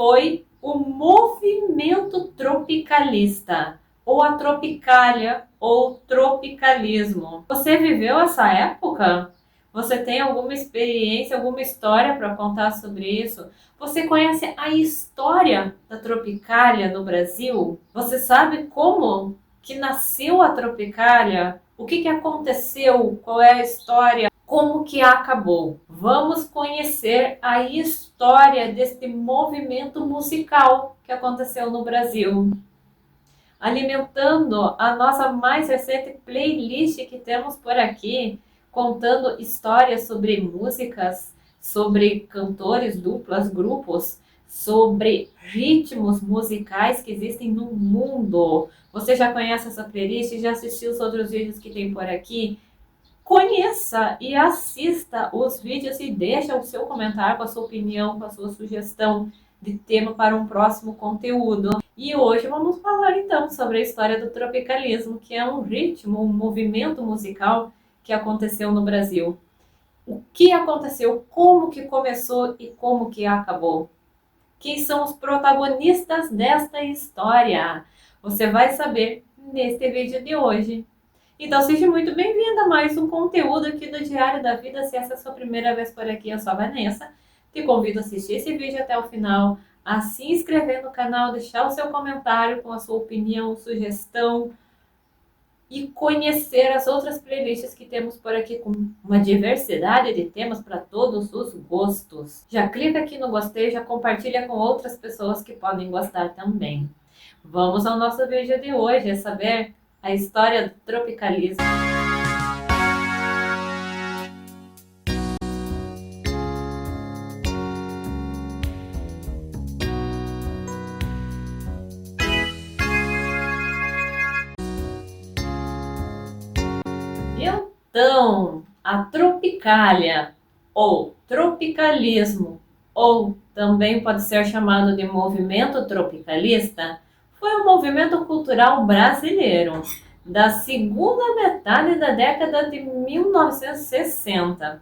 foi o movimento tropicalista, ou a tropicália, ou tropicalismo. Você viveu essa época? Você tem alguma experiência, alguma história para contar sobre isso? Você conhece a história da Tropicália no Brasil? Você sabe como que nasceu a Tropicália? O que aconteceu? Qual é a história? Como que acabou? Vamos conhecer a história deste movimento musical que aconteceu no Brasil, alimentando a nossa mais recente playlist que temos por aqui, contando histórias sobre músicas, sobre cantores, duplas, grupos, sobre ritmos musicais que existem no mundo. Você já conhece essa playlist? Já assistiu os outros vídeos que tem por aqui? Conheça e assista os vídeos e deixa o seu comentário com a sua opinião, com a sua sugestão de tema para um próximo conteúdo. E hoje vamos falar então sobre a história do tropicalismo, que é um ritmo, um movimento musical que aconteceu no Brasil. O que aconteceu, como que começou e como que acabou? Quem são os protagonistas desta história? Você vai saber neste vídeo de hoje. Então seja muito bem-vinda a mais um conteúdo aqui do Diário da Vida. Se essa é a sua primeira vez por aqui, eu sou a Vanessa. Te convido a assistir esse vídeo até o final, a se inscrever no canal, deixar o seu comentário com a sua opinião, sugestão e conhecer as outras playlists que temos por aqui com uma diversidade de temas para todos os gostos. Já clica aqui no gostei, já compartilha com outras pessoas que podem gostar também. Vamos ao nosso vídeo de hoje, saber a história do tropicalismo. Então, a tropicália, ou tropicalismo, ou também pode ser chamado de movimento tropicalista, foi um movimento cultural brasileiro da segunda metade da década de 1960.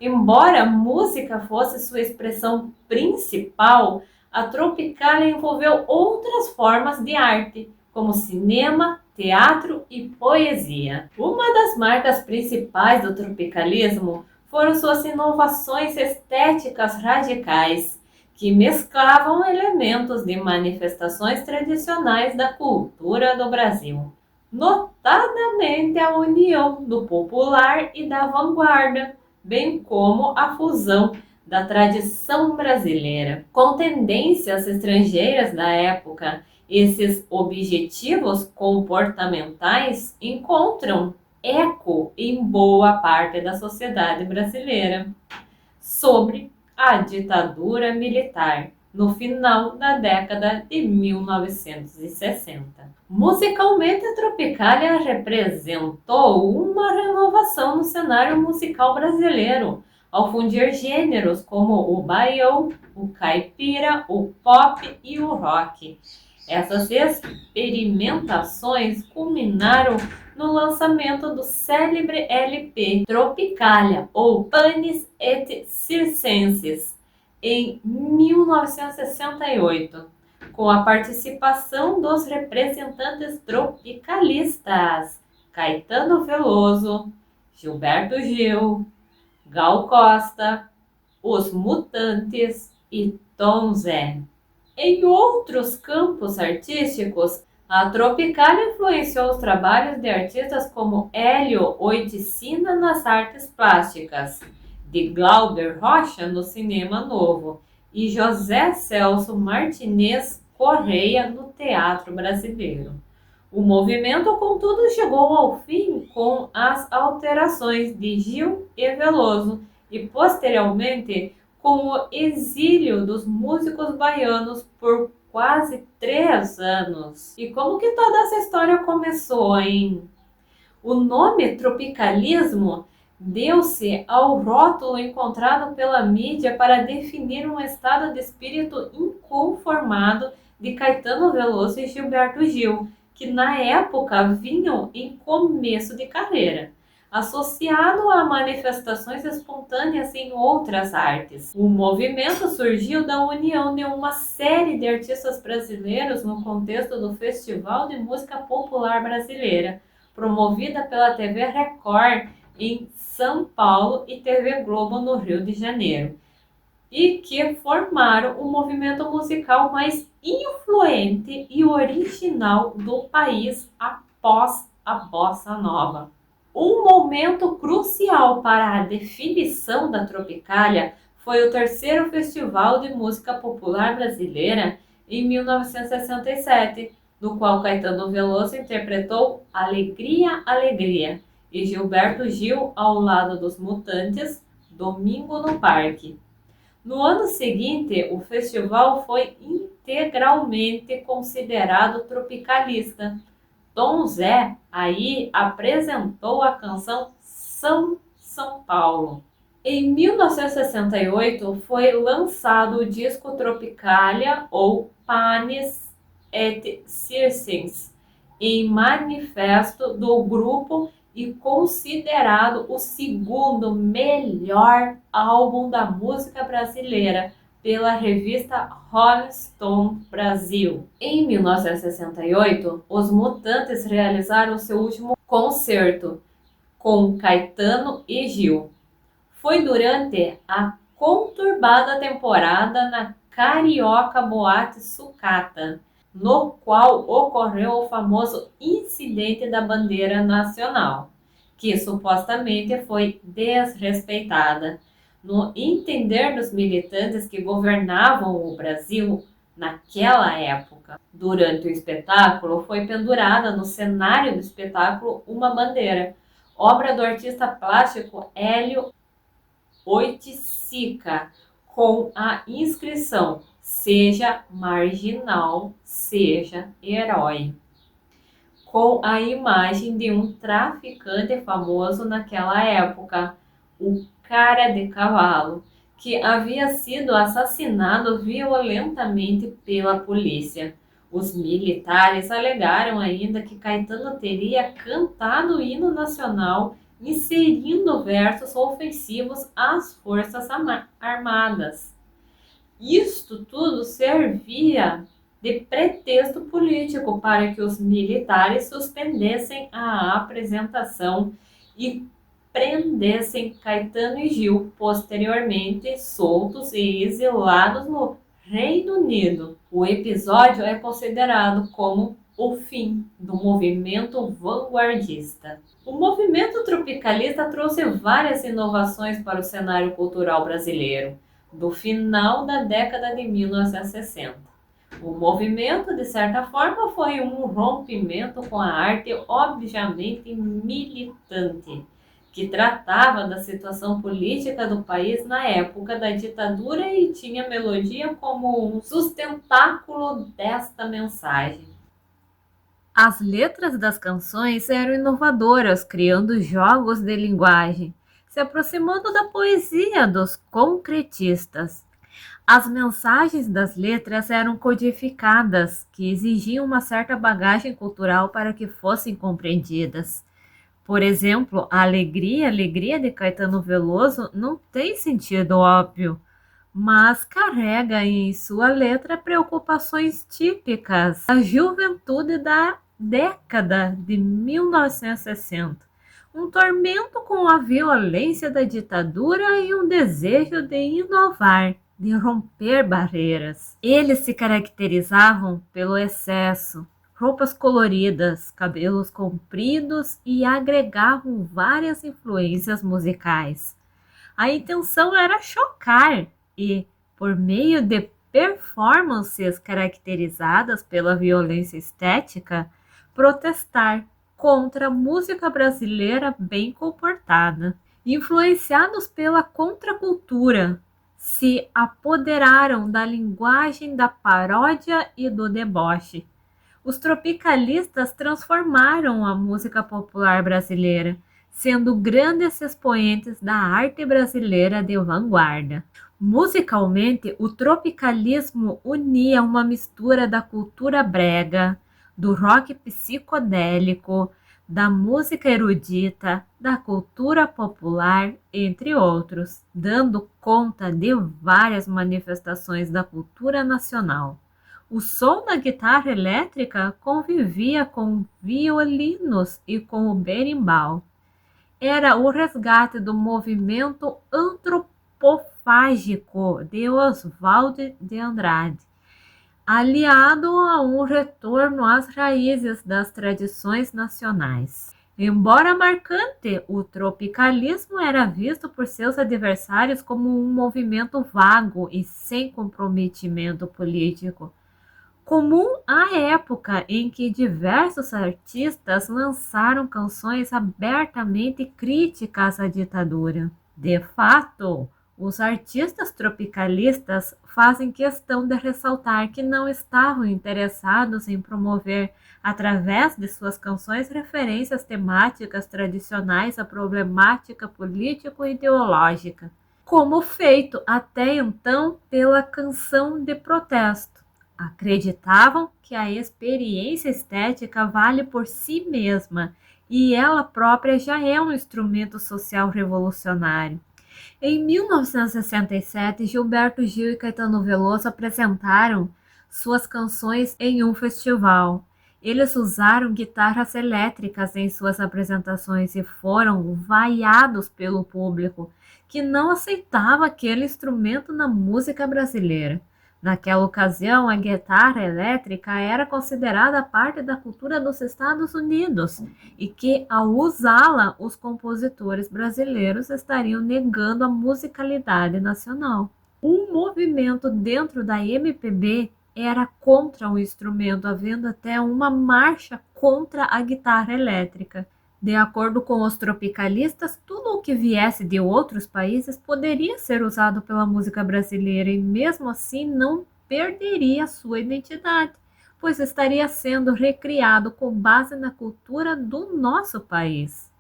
Embora a música fosse sua expressão principal, a tropicália envolveu outras formas de arte, como cinema, teatro e poesia. Uma das marcas principais do tropicalismo foram suas inovações estéticas radicais, que mesclavam elementos de manifestações tradicionais da cultura do Brasil, notadamente a união do popular e da vanguarda, bem como a fusão da tradição brasileira com tendências estrangeiras da época. Esses objetivos comportamentais encontram eco em boa parte da sociedade brasileira sobre a ditadura militar no final da década de 1960. Musicalmente, a Tropicália representou uma renovação no cenário musical brasileiro, ao fundir gêneros como o baião, o caipira, o pop e o rock. Essas experimentações culminaram no lançamento do célebre LP Tropicália, ou Panis et Circenses, em 1968, com a participação dos representantes tropicalistas Caetano Veloso, Gilberto Gil, Gal Costa, Os Mutantes e Tom Zé. Em outros campos artísticos, a Tropicália influenciou os trabalhos de artistas como Hélio Oiticinas nas artes plásticas, de Glauber Rocha no cinema novo e José Celso Martinez Correia no teatro brasileiro. O movimento, contudo, chegou ao fim com as alterações de Gil e Veloso e, posteriormente, com o exílio dos músicos baianos por quase 3 anos. E como que toda essa história começou, hein? O nome tropicalismo deu-se ao rótulo encontrado pela mídia para definir um estado de espírito inconformado de Caetano Veloso e Gilberto Gil, que na época vinham em começo de carreira. associado a manifestações espontâneas em outras artes. O movimento surgiu da união de uma série de artistas brasileiros no contexto do Festival de Música Popular Brasileira, promovida pela TV Record em São Paulo e TV Globo no Rio de Janeiro, e que formaram o movimento musical mais influente e original do país após a Bossa Nova. Um momento crucial para a definição da Tropicália foi o terceiro Festival de Música Popular Brasileira em 1967, no qual Caetano Veloso interpretou Alegria, Alegria e Gilberto Gil ao lado dos Mutantes, Domingo no Parque. No ano seguinte, o festival foi integralmente considerado tropicalista. Tom Zé aí apresentou a canção São Paulo. Em 1968 foi lançado o disco Tropicália ou Panis et Circenses, em manifesto do grupo e considerado o segundo melhor álbum da música brasileira pela revista Rolling Stone Brasil. Em 1968, os Mutantes realizaram seu último concerto com Caetano e Gil. Foi durante a conturbada temporada na Carioca Boate Sucata, no qual ocorreu o famoso incidente da bandeira nacional, que supostamente foi desrespeitada. No entender dos militantes que governavam o Brasil naquela época, durante o espetáculo foi pendurada no cenário do espetáculo uma bandeira, obra do artista plástico Hélio Oiticica, com a inscrição "Seja marginal, seja herói", com a imagem de um traficante famoso naquela época, o Cara de Cavalo, que havia sido assassinado violentamente pela polícia. Os militares alegaram ainda que Caetano teria cantado o hino nacional, inserindo versos ofensivos às Forças Armadas. Isto tudo servia de pretexto político para que os militares suspendessem a apresentação e prendessem Caetano e Gil, posteriormente soltos e exilados no Reino Unido. O episódio é considerado como o fim do movimento vanguardista. O movimento tropicalista trouxe várias inovações para o cenário cultural brasileiro do final da década de 1960. O movimento, de certa forma, foi um rompimento com a arte obviamente militante, que tratava da situação política do país na época da ditadura e tinha melodia como um sustentáculo desta mensagem. As letras das canções eram inovadoras, criando jogos de linguagem, se aproximando da poesia dos concretistas. As mensagens das letras eram codificadas, que exigiam uma certa bagagem cultural para que fossem compreendidas. Por exemplo, a Alegria, Alegria de Caetano Veloso não tem sentido óbvio, mas carrega em sua letra preocupações típicas da juventude da década de 1960. Um tormento com a violência da ditadura e um desejo de inovar, de romper barreiras. Eles se caracterizavam pelo excesso, roupas coloridas, cabelos compridos e agregavam várias influências musicais. A intenção era chocar e, por meio de performances caracterizadas pela violência estética, protestar contra a música brasileira bem comportada. Influenciados pela contracultura, se apoderaram da linguagem da paródia e do deboche. Os tropicalistas transformaram a música popular brasileira, sendo grandes expoentes da arte brasileira de vanguarda. Musicalmente, o tropicalismo unia uma mistura da cultura brega, do rock psicodélico, da música erudita, da cultura popular, entre outros, dando conta de várias manifestações da cultura nacional. O som da guitarra elétrica convivia com violinos e com o berimbau. Era o resgate do movimento antropofágico de Oswald de Andrade, aliado a um retorno às raízes das tradições nacionais. Embora marcante, o tropicalismo era visto por seus adversários como um movimento vago e sem comprometimento político, comum à época em que diversos artistas lançaram canções abertamente críticas à ditadura. De fato, os artistas tropicalistas fazem questão de ressaltar que não estavam interessados em promover, através de suas canções, referências temáticas tradicionais à problemática político-ideológica, como feito até então pela canção de protesto. Acreditavam que a experiência estética vale por si mesma e ela própria já é um instrumento social revolucionário. Em 1967, Gilberto Gil e Caetano Veloso apresentaram suas canções em um festival. Eles usaram guitarras elétricas em suas apresentações e foram vaiados pelo público, que não aceitava aquele instrumento na música brasileira. Naquela ocasião, a guitarra elétrica era considerada parte da cultura dos Estados Unidos e que, ao usá-la, os compositores brasileiros estariam negando a musicalidade nacional. Um movimento dentro da MPB era contra o instrumento, havendo até uma marcha contra a guitarra elétrica. De acordo com os tropicalistas, tudo o que viesse de outros países poderia ser usado pela música brasileira e mesmo assim não perderia sua identidade, pois estaria sendo recriado com base na cultura do nosso país.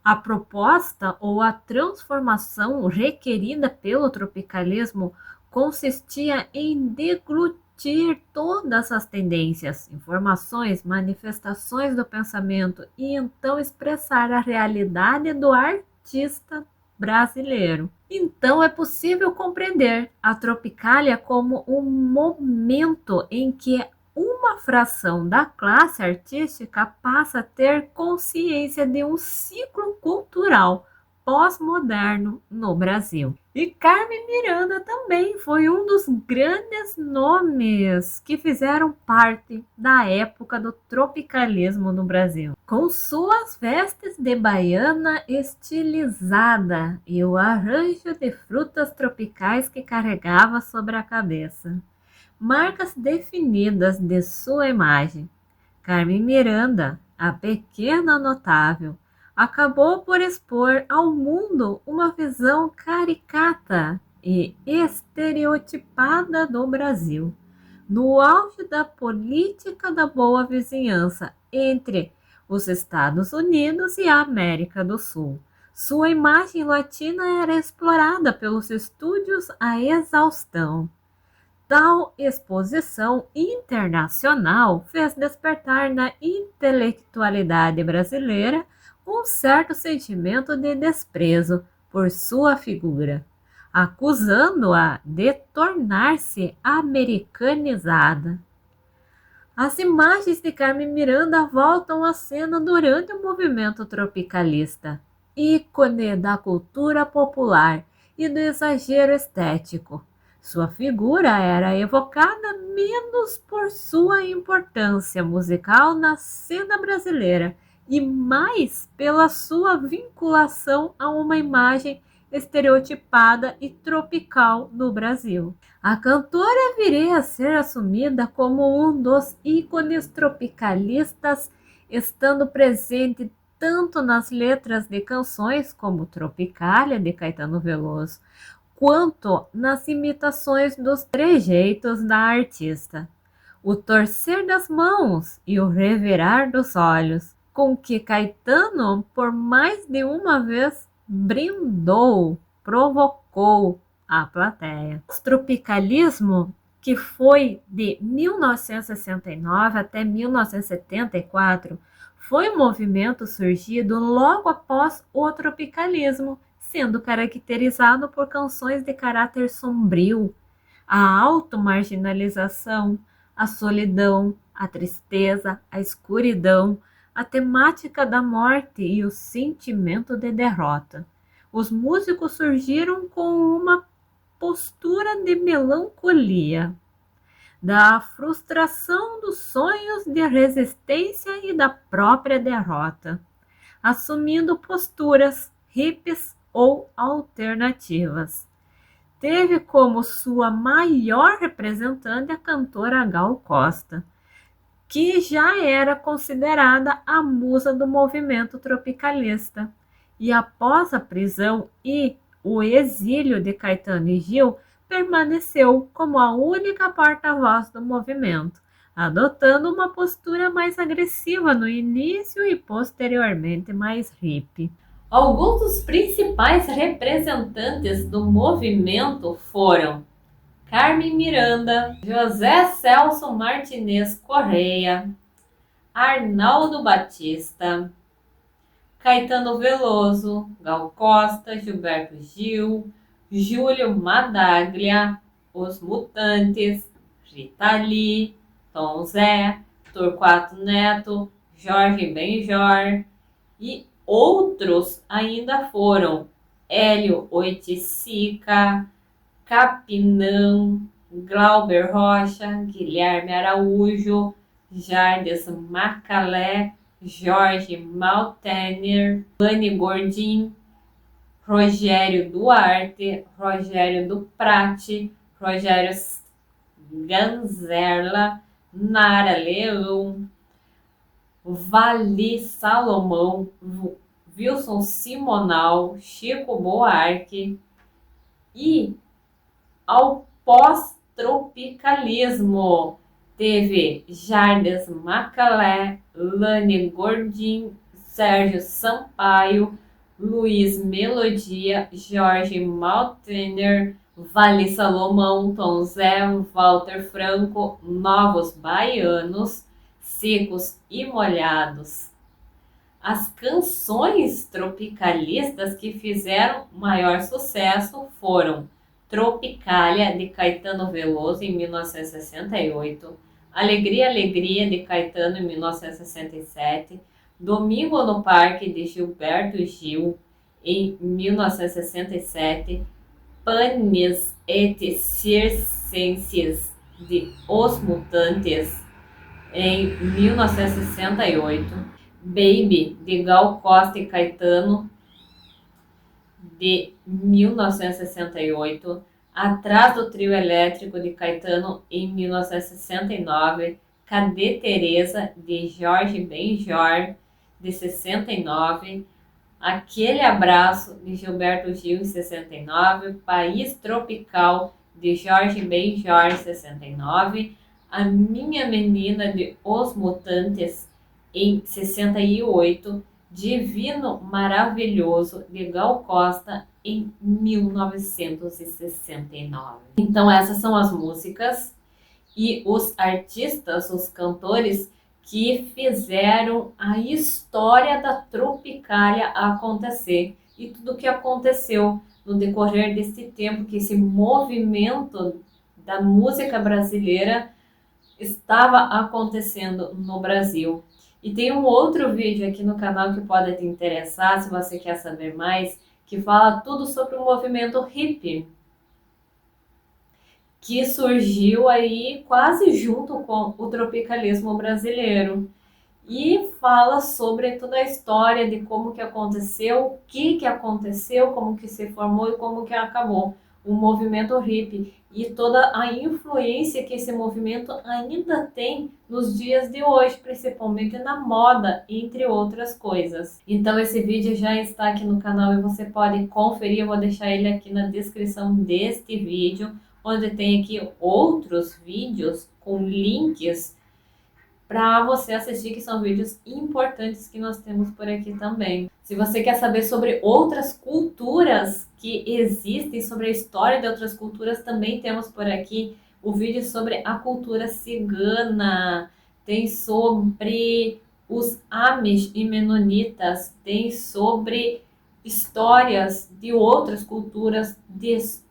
A proposta ou a transformação requerida pelo tropicalismo consistia em deglutir todas as tendências, informações, manifestações do pensamento e então expressar a realidade do artista brasileiro. Então é possível compreender a Tropicália como um momento em que uma fração da classe artística passa a ter consciência de um ciclo cultural pós-moderno no Brasil. E Carmen Miranda também foi um dos grandes nomes que fizeram parte da época do tropicalismo no Brasil. Com suas vestes de baiana estilizada e o arranjo de frutas tropicais que carregava sobre a cabeça. Marcas definidas de sua imagem. Carmen Miranda, a pequena notável, acabou por expor ao mundo uma visão caricata e estereotipada do Brasil, no auge da política da boa vizinhança entre os Estados Unidos e a América do Sul. Sua imagem latina era explorada pelos estúdios à exaustão. Tal exposição internacional fez despertar na intelectualidade brasileira um certo sentimento de desprezo por sua figura, acusando-a de tornar-se americanizada. As imagens de Carmen Miranda voltam à cena durante o movimento tropicalista, ícone da cultura popular e do exagero estético. Sua figura era evocada menos por sua importância musical na cena brasileira e mais pela sua vinculação a uma imagem estereotipada e tropical no Brasil. A cantora viria a ser assumida como um dos ícones tropicalistas, estando presente tanto nas letras de canções como Tropicália, de Caetano Veloso, quanto nas imitações dos trejeitos da artista. O torcer das mãos e o revirar dos olhos, com que Caetano, por mais de uma vez, brindou, provocou a plateia. O tropicalismo, que foi de 1969 até 1974, Foi um movimento surgido logo após o tropicalismo, sendo caracterizado por canções de caráter sombrio, a automarginalização, a solidão, a tristeza, a escuridão, a temática da morte e o sentimento de derrota. Os músicos surgiram com uma postura de melancolia, da frustração dos sonhos de resistência e da própria derrota, assumindo posturas hippies ou alternativas. Teve como sua maior representante a cantora Gal Costa, que já era considerada a musa do movimento tropicalista. E após a prisão e o exílio de Caetano e Gil, permaneceu como a única porta-voz do movimento, adotando uma postura mais agressiva no início e posteriormente mais hippie. Alguns dos principais representantes do movimento foram Carmen Miranda, José Celso Martinez Correia, Arnaldo Batista, Caetano Veloso, Gal Costa, Gilberto Gil, Júlio Madaglia, Os Mutantes, Rita Lee, Tom Zé, Torquato Neto, Jorge Benjor e outros ainda foram Hélio Oiticica, Capinão, Glauber Rocha, Guilherme Araújo, Jardes Macalé, Jorge Maltener, Lani Gordim, Rogério Duarte, Rogério do Prati, Rogério Ganzerla, Nara Leão, Vali Salomão, Wilson Simonal, Chico Buarque e ao pós-tropicalismo teve Jardes Macalé, Lani Gordim, Sérgio Sampaio, Luiz Melodia, Jorge Maltener, Vali Salomão, Tom Zé, Walter Franco, Novos Baianos, Secos e Molhados. As canções tropicalistas que fizeram maior sucesso foram Tropicália, de Caetano Veloso, em 1968, Alegria, Alegria, de Caetano, em 1967, Domingo no Parque, de Gilberto Gil, em 1967, Panis et Circenses, de Os Mutantes, em 1968, Baby, de Gal Costa e Caetano, de 1968, Atrás do Trio Elétrico, de Caetano, em 1969, Cadê Teresa, de Jorge Benjor, de 69, Aquele Abraço, de Gilberto Gil, em 69, País Tropical, de Jorge Benjor, 69, A Minha Menina, de Os Mutantes, em 68, Divino Maravilhoso, de Gal Costa, em 1969. Então essas são as músicas e os artistas, os cantores que fizeram a história da Tropicália acontecer e tudo o que aconteceu no decorrer desse tempo que esse movimento da música brasileira estava acontecendo no Brasil. E tem um outro vídeo aqui no canal que pode te interessar, se você quer saber mais, que fala tudo sobre o movimento hippie, que surgiu aí quase junto com o tropicalismo brasileiro. E fala sobre toda a história de como que aconteceu, o que aconteceu, como que se formou e como que acabou o movimento hippie e toda a influência que esse movimento ainda tem nos dias de hoje, principalmente na moda, entre outras coisas. Então esse vídeo já está aqui no canal e você pode conferir, eu vou deixar ele aqui na descrição deste vídeo, onde tem aqui outros vídeos com links para você assistir, que são vídeos importantes que nós temos por aqui também. Se você quer saber sobre outras culturas que existem, sobre a história de outras culturas, também temos por aqui o vídeo sobre a cultura cigana, tem sobre os Amish e Menonitas têm sobre histórias de outras culturas,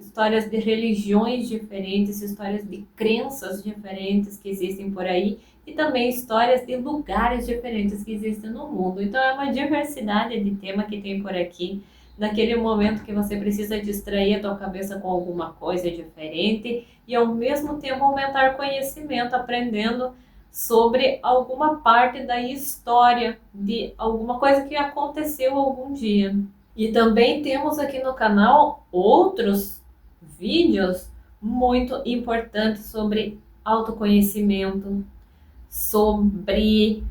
histórias de religiões diferentes, histórias de crenças diferentes que existem por aí e também histórias de lugares diferentes que existem no mundo. Então é uma diversidade de tema que tem por aqui. Naquele momento que você precisa distrair a tua cabeça com alguma coisa diferente e ao mesmo tempo aumentar conhecimento, aprendendo sobre alguma parte da história de alguma coisa que aconteceu algum dia. E também temos aqui no canal outros vídeos muito importantes sobre autoconhecimento, sobre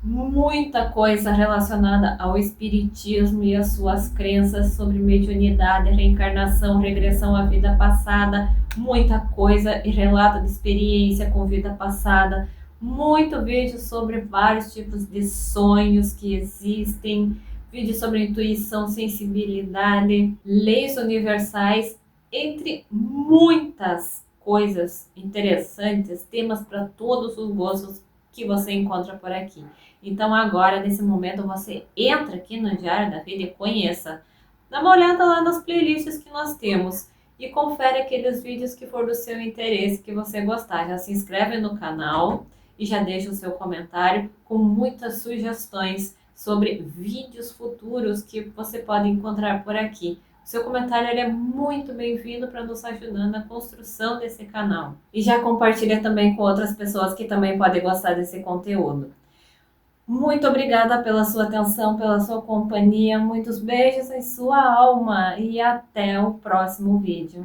muita coisa relacionada ao espiritismo e as suas crenças, sobre mediunidade, reencarnação, regressão à vida passada, muita coisa e relato de experiência com vida passada, muito vídeo sobre vários tipos de sonhos que existem, vídeo sobre intuição, sensibilidade, leis universais, entre muitas coisas interessantes, temas para todos os gostos que você encontra por aqui. Então agora, nesse momento, você entra aqui no Diário da Vida e conheça. Dá uma olhada lá nas playlists que nós temos e confere aqueles vídeos que for do seu interesse, que você gostar. Já se inscreve no canal e já deixa o seu comentário com muitas sugestões sobre vídeos futuros que você pode encontrar por aqui. O seu comentário ele é muito bem-vindo para nos ajudar na construção desse canal. E já compartilha também com outras pessoas que também podem gostar desse conteúdo. Muito obrigada pela sua atenção, pela sua companhia. Muitos beijos em sua alma e até o próximo vídeo.